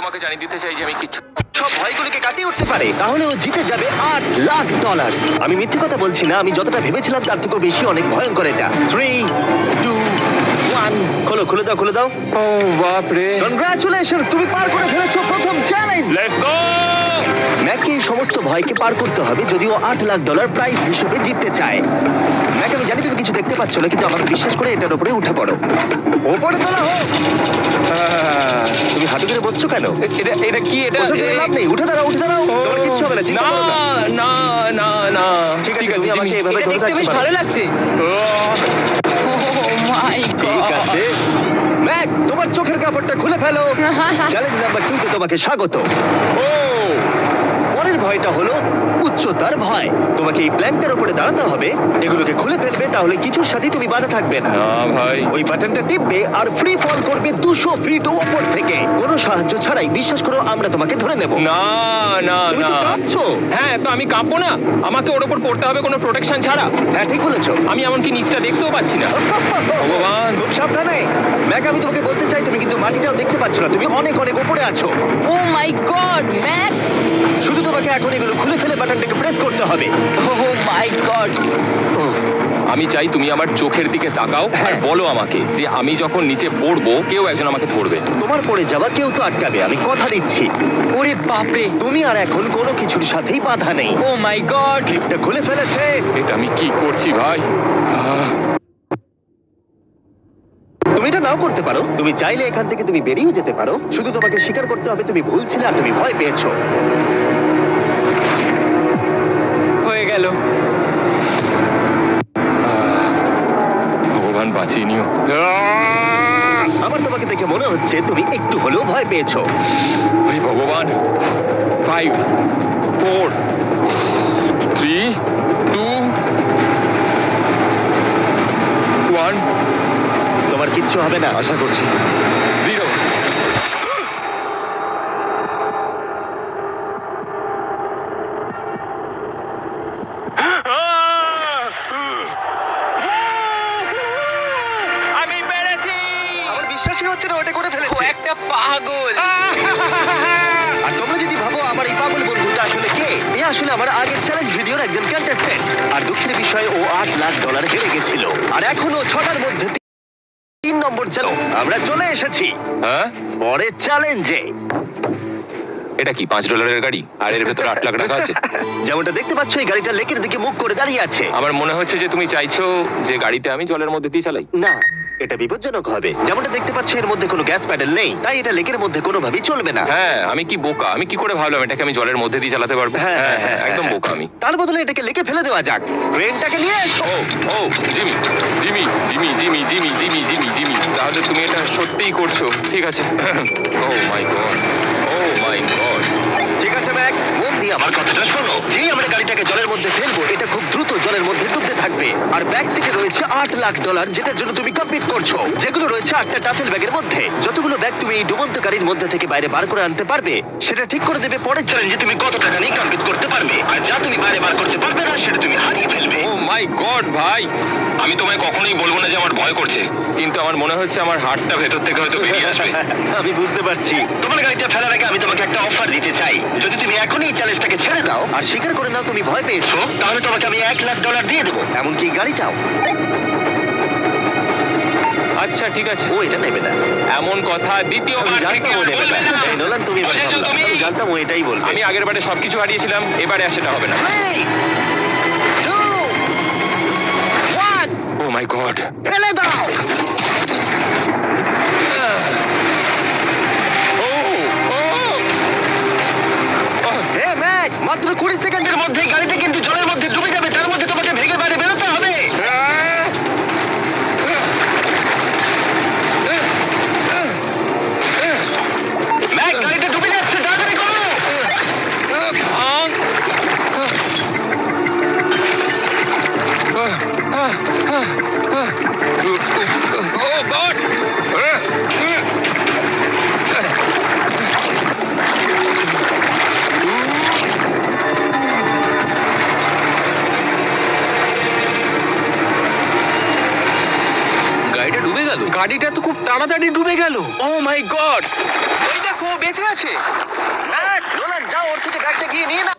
তোমাকে জানিয়ে দিতে চাই যে আমি কিচ্ছু সব ভয়গুলোকে কাটিয়ে উঠতে পারে তাহলে ও জিতে যাবে $8 লাখ। আমি মিথ্যে কথা বলছি না, আমি যতটা ভেবেছিলাম তার থেকেও বেশি অনেক ভয়ঙ্কর এটা। 3, 2, 1 খোলো খুলে দাও খুলে দাও। ও বাপ রে কনগ্রাচুলেশন, তুমি পার করে ফেলেছো প্রথম চ্যালেঞ্জ। লেটস গো ম্যাককে এই সমস্ত ভয়কে পার করতে হবে যদিও $8 লাখ প্রাইজ হিসেবে জিততে চায়। ম্যাক, আমি জানি তুমি কিছু দেখতে পাচ্ছ না, কিন্তু আমাকে বিশ্বাস করে এটার উপরে উঠে পড়ো। ওপরে তোলা হোক। তুমি হাঁটু করে বসছো কেন? এটা এটা কি এটা বসে থেকে লাভ নেই, উঠে দাঁড়াও উঠে দাঁড়াও। তোমার কিচ্ছু হবে না, চিন্তা না করো না। না না না ঠিক আছে, তুমি আমাকে জিমি। এভাবে এটা ধরে দেখতে রাখতে বেশ পারো। ভালো লাগছে। ও, Oh my ঠিক God! আছে ম্যাক, তোমার চোখের কাপড়টা খুলে ফেলো। চ্যালেঞ্জ নাম্বার 2 তে তোমাকে স্বাগত। ও পরের ভয়টা হলো উচ্চতার ভয়। তোমাকে এই প্ল্যাঙ্কটার উপরে দাঁড়াতে হবে, এগুলোকে খুলে ফেলবে, তাহলে কিছুর সাথে তুমি বাধা থাকবে না। না ভাই ওই বাটনটা টিপবে আর ফ্রি ফল করবে 200 ফিট উপর থেকে। কোনো সাহায্য ছাড়াই, বিশ্বাস করো আমরা তোমাকে ধরে নেব। না না তুমি না তো কাঁপছো। হ্যাঁ তো আমি কাঁপবো না, আমাকে ওর উপর পড়তে হবে কোনো প্রোটেকশন ছাড়া। হ্যাঁ ঠিক বলেছো। আমি এমনকি নিচটা দেখতেও পাচ্ছি না। ভগবান। খুব সাবধানে ম্যাক, আমি তোমাকে বলতে চাই তুমি কিন্তু মাটিটাও দেখতে পাচ্ছ না, তুমি অনেক অনেক উপরে আছো। Oh my God, Mac! শুধু তোমাকে এখন এগুলো খুলে ফেলে বাটনটাকে প্রেস করতে হবে। Oh my God! ওহ, আমি চাই তুমি আমার চোখের দিকে তাকাও আর হ্যাঁ। বলো আমাকে যে আমি যখন নিচে পড়বো কেউ একজন আমাকে ধরবে। তোমার পড়ে যাওয়া কেউ তো আটকাবে, আমি কথা দিচ্ছি। ওরে বাপরে! তুমি আর এখন কোনো কিছুর সাথেই বাধা নেই। Oh my God! ক্লিপটা খুলে ফেলেছে। এটা আমি কি করছি ভাই? তুমি এটা নাও করতে পারো, তুমি চাইলে এখান থেকে তুমি বেরিয়েও যেতে পারো। শুধু তোমাকে স্বীকার করতে হবে তুমি ভুল ছিলে আর তুমি ভয় পেয়েছো। হয়ে গেল। ভগবান বাঁচিয়ে নিও। আমার তোমাকে দেখে মনে হচ্ছে তুমি একটু হলেও ভয় পেয়েছো। ওরে ভগবান। 5 4 3 2 1 তোমার কিচ্ছু হবে না। আশা করছি 0। আমি পেরেছি। আমার বিশ্বাসই হচ্ছে না ওটা করে ও ফেলেছে। একটা পাগল। আর তোমরা যদি ভাবো আমার এই পাগল বন্ধুটা আসলে কে, এ আসলে আমার আগের চ্যালেঞ্জ ভিডিওর একজন কন্টেস্ট্যান্ট। আর দুঃখের বিষয়ে ও $8 লাখ হেরে গেছিল। আর এখনো 6টার মধ্যে 3 নম্বর চলো আমরা চলে এসেছি হ্যাঁ পরের চ্যালেঞ্জে। এটা কি $5 গাড়ি আর এর ভেতরে 8 লাখ টাকা আছে? যেমনটা দেখতে পাচ্ছ এই গাড়িটা লেকের দিকে মুখ করে দাঁড়িয়ে আছে। আমার মনে হচ্ছে যে তুমি চাইছো যে গাড়িটা আমি জলের মধ্যে দিয়ে চালাই। না, এটা বিপজ্জনক হবে। যেমনটা দেখতে পাচ্ছ এর মধ্যে কোনো গ্যাস প্যাডেল নেই, তাই এটা লেকের মধ্যে কোনোভাবেই চলবে না। হ্যাঁ আমি কি বোকা, আমি কি করে ভাবলাম এটাকে আমি জলের মধ্যে দিয়ে চালাতে পারবো? একদম বোকা আমি। তার বদলে এটাকে লেকে ফেলে দেওয়া যাক। ক্রেনটাকে নিয়ে এসো। ও ও Jimmy Jimmy Jimmy Jimmy Jimmy Jimmy Jimmy Jimmy তাহলে তুমি এটা সত্যিই করছো? ঠিক আছে। Oh my god, oh my god. ঠিক আছে ম্যাক, মন দিয়ে আমার কথাটা শোনো। যেই আমরা গাড়িটাকে জলের মধ্যে ফেলবো এটা খুব দ্রুত জলের মধ্যে ডুবতে থাকবে। আর ব্যাক সিটে রয়েছে $8 লাখ, যেটার জন্য তুমি কমপ্লিট করছো, যেগুলো রয়েছে 8টা টাফেল ব্যাগের মধ্যে। যতগুলো ব্যাগ তুমি এই ডুবন্ত গাড়ির মধ্যে থেকে বাইরে বার করে আনতে পারবে সেটা ঠিক করে দেবে পরের চ্যালেঞ্জে তুমি কত টাকা নিয়ে কমপ্লিট করতে পারবে। আর যা তুমি বাইরে বার করতে পারবে না সেটা তুমি হারিয়ে ফেলবে। ও মাই গড ভাই, আমি তোমায় কখনোই বলবো না যে আমার ভয় করছে, কিন্তু আমার মনে হচ্ছে আমার হার্টটা ভেতর থেকে হয়তো বেরিয়ে আসবে। আমি বুঝতে পারছি। তোমার গাড়িটা ফেলার আগে আমি তোমাকে একটা অফার দিতে চাই। যদি তুমি এখনই এই চ্যালেঞ্জটাকে ছেড়ে দাও আর স্বীকার করে নাও তুমি ভয় পেয়েছো, তাহলে তোমাকে আমি $1 লাখ দিয়ে দেবো। এমনকি গাড়িটাও। আচ্ছা ঠিক আছে। ও এটা নেবে না। এমন কথা দ্বিতীয় আমি জানতাম ও নেবে না। এই নোলান, তুমি এবার সামলাও। আমি জানতাম ও এটাই বলবে। আমি আগের বারে সবকিছু হারিয়েছিলাম, এবারে আর সেটা হবে না। 3, 2, 1 ও মাই গড। ফেলে দাও। ও ও হে ম্যাক, মাত্র 20 সেকেন্ডের মধ্যে গাড়িটা কিন্তু জলের মধ্যে ডুবে যাবে। তার মধ্যে তোমাকে ভেগে বাইরে বেরোতে হবে। ম্যাক, গাড়িটা ডুবে যাচ্ছে, তাড়াতাড়ি করো। ও গড। গাড়িটা ডুবে গেল। গাড়িটা তো খুব তাড়াতাড়ি ডুবে গেল। ও মাই গড। ওই দেখো, বেঁচে বেঁচে আছে। ম্যাক, নোলান যাও ওর থেকে ব্যাগটা গিয়ে নিয়ে না।